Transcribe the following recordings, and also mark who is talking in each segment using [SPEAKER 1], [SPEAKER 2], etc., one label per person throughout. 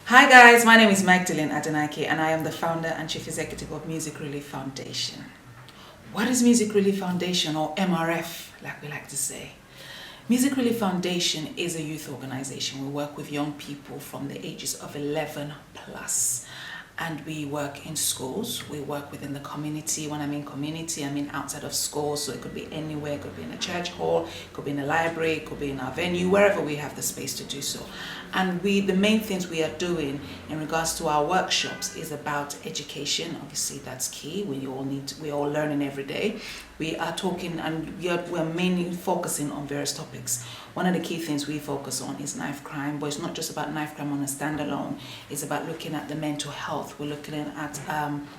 [SPEAKER 1] Hi guys, my name is Magdalene Adenaike and I am the founder and chief executive of Music Relief Foundation. What is Music Relief Foundation, or MRF like we like to say? Music Relief Foundation is a youth organization. We work with young people from the ages of 11 plus. And we work in schools, we work within the community. When I mean community, I mean outside of schools. So it could be anywhere, it could be in a church hall, it could be in a library, it could be in our venue, wherever we have the space to do so. And the main things we are doing in regards to our workshops is about education. Obviously that's key. We're all learning every day. We are talking and we're mainly focusing on various topics. One of the key things we focus on is knife crime, but it's not just about knife crime on a standalone. It's about looking at the mental health. We're looking at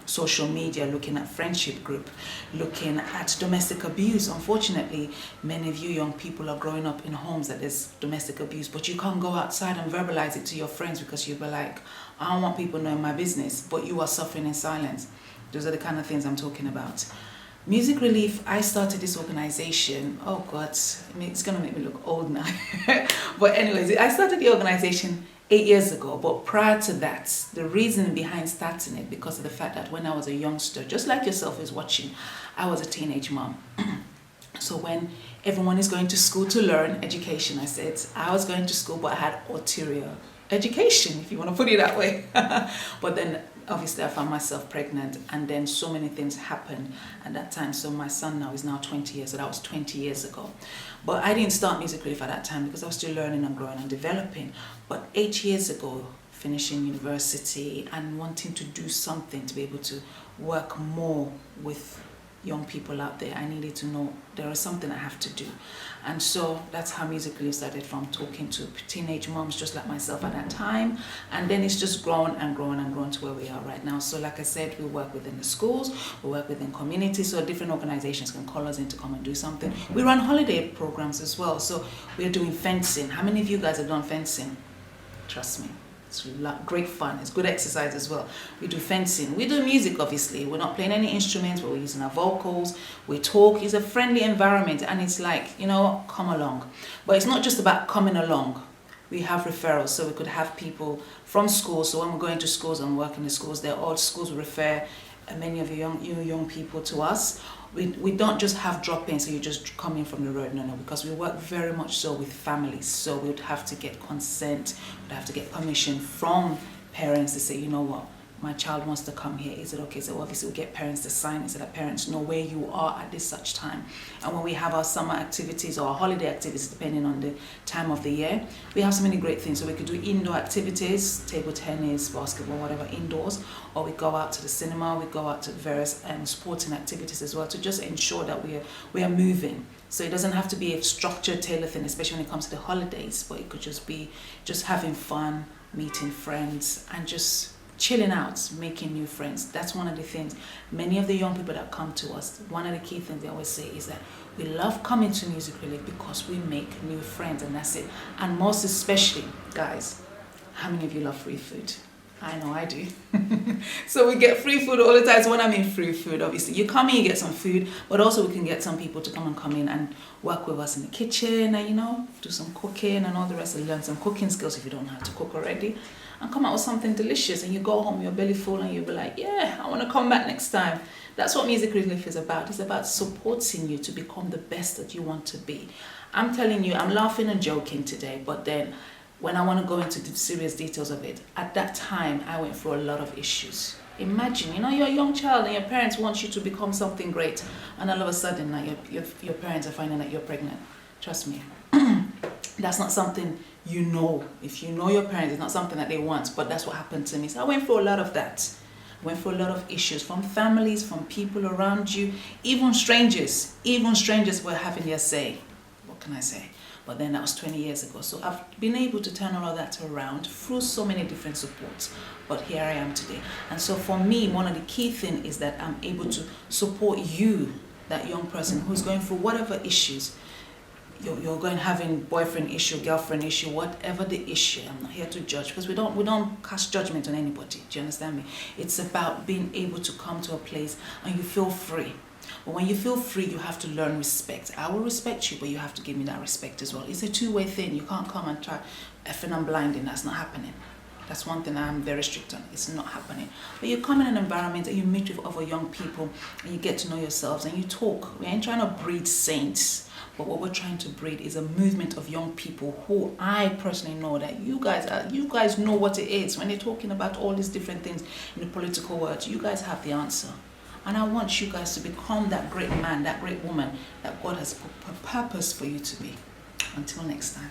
[SPEAKER 1] social media, looking at friendship group, looking at domestic abuse. Unfortunately, many of you young people are growing up in homes that there's domestic abuse, but you can't go outside and verbalize it to your friends because you'll be like, I don't want people knowing my business, but you are suffering in silence. Those are the kind of things I'm talking about. Music Relief, I started this organization, oh God, it's gonna make me look old now. But anyways, I started the organization 8 years ago, but prior to that, the reason behind starting it, because of the fact that when I was a youngster, just like yourself is watching, I was a teenage mom. So when everyone is going to school to learn education, I said, I was going to school, but I had ulterior education, if you want to put it that way. But then obviously I found myself pregnant, and then so many things happened at that time. So my son now is 20 years, so that was 20 years ago. But I didn't start Music Relief at that time because I was still learning and growing and developing. But 8 years ago, finishing university and wanting to do something to be able to work more with young people out there, I needed to know there is something I have to do. And so that's how Music Relief started, from talking to teenage moms just like myself at that time, and then it's just grown and grown and grown to where we are right now. So like I said, we work within the schools, we work within communities, so different organizations can call us in to come and do something. We run holiday programs as well, so we're doing fencing. How many of you guys have done fencing? Trust me, it's great fun. It's good exercise as well. We do fencing. We do music, obviously. We're not playing any instruments, but we're using our vocals. We talk. It's a friendly environment, and it's like, come along. But it's not just about coming along. We have referrals, so we could have people from schools. So when we're going to schools and work in the schools, all schools will refer many of you young people to us. We don't just have drop-ins, so you just come in from the road, no, because we work very much so with families. So we'd have to get consent, we'd have to get permission from parents to say, you know what, my child wants to come here, is it okay? So obviously we get parents to sign it so that parents know where you are at this such time. And when we have our summer activities or our holiday activities, depending on the time of the year, we have so many great things. So we could do indoor activities, table tennis, basketball, whatever, indoors, or we go out to the cinema, we go out to various sporting activities as well, to just ensure that we are moving. So it doesn't have to be a structured, tailored thing, especially when it comes to the holidays, but it could just be just having fun, meeting friends, and just chilling out, making new friends. That's one of the things. Many of the young people that come to us, one of the key things they always say is that we love coming to Music Relief because we make new friends, and that's it. And most especially, guys, how many of you love free food? I know I do. So we get free food all the time. So when I mean free food, obviously you come in, you get some food, but also we can get some people to come in and work with us in the kitchen and do some cooking and all the rest, and learn some cooking skills if you don't know how to cook already, and come out with something delicious, and you go home, your belly full, and you'll be like, yeah, I want to come back next time. That's what Music Relief is about. It's about supporting you to become the best that you want to be. I'm telling you, I'm laughing and joking today, but then when I want to go into the serious details of it, at that time, I went through a lot of issues. Imagine, you're a young child and your parents want you to become something great, and all of a sudden, now your parents are finding out you're pregnant. Trust me, that's not something you know. If you know your parents, it's not something that they want, but that's what happened to me. So I went through a lot of that. I went through a lot of issues from families, from people around you, even strangers. Even strangers were having their say. What can I say? But then that was 20 years ago. So I've been able to turn all of that around through so many different supports. But here I am today. And so for me, one of the key things is that I'm able to support you, that young person who's going through whatever issues. You're going having boyfriend issue, girlfriend issue, whatever the issue. I'm not here to judge, because we don't cast judgment on anybody. Do you understand me? It's about being able to come to a place and you feel free. But when you feel free, you have to learn respect. I will respect you, but you have to give me that respect as well. It's a two-way thing. You can't come and try effing and blinding. That's not happening. That's one thing I'm very strict on. It's not happening. But you come in an environment and you meet with other young people and you get to know yourselves and you talk. We ain't trying to breed saints. But what we're trying to breed is a movement of young people who I personally know that you guys know what it is. When they're talking about all these different things in the political world, you guys have the answer. And I want you guys to become that great man, that great woman that God has purpose for you to be. Until next time.